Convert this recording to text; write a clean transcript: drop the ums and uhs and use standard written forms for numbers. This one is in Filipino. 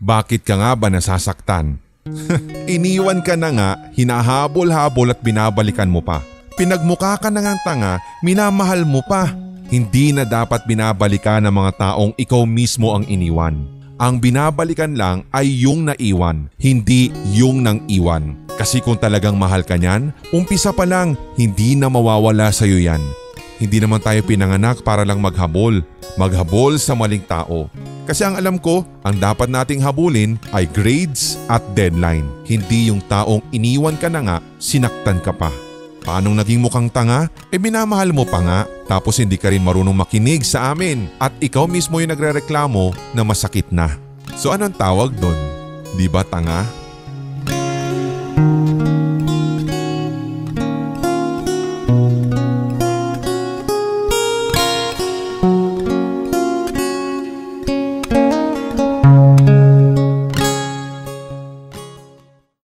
Bakit ka nga ba nasasaktan? Iniwan ka na nga, hinahabol-habol at binabalikan mo pa. Pinagmukha ka na ngang tanga, minamahal mo pa. Hindi na dapat binabalikan ng mga taong ikaw mismo ang iniwan. Ang binabalikan lang ay yung naiwan, hindi yung nang iwan. Kasi kung talagang mahal ka niyan, umpisa pa lang, hindi na mawawala sa'yo yan. Hindi naman tayo pinanganak para lang maghabol sa maling tao. Kasi ang alam ko, ang dapat nating habulin ay grades at deadline. Hindi yung taong iniwan ka na nga, sinaktan ka pa. Paanong naging mukhang tanga? Minamahal mo pa nga, tapos hindi ka rin marunong makinig sa amin at ikaw mismo yung nagrereklamo na masakit na. So anong tawag doon? Di ba tanga?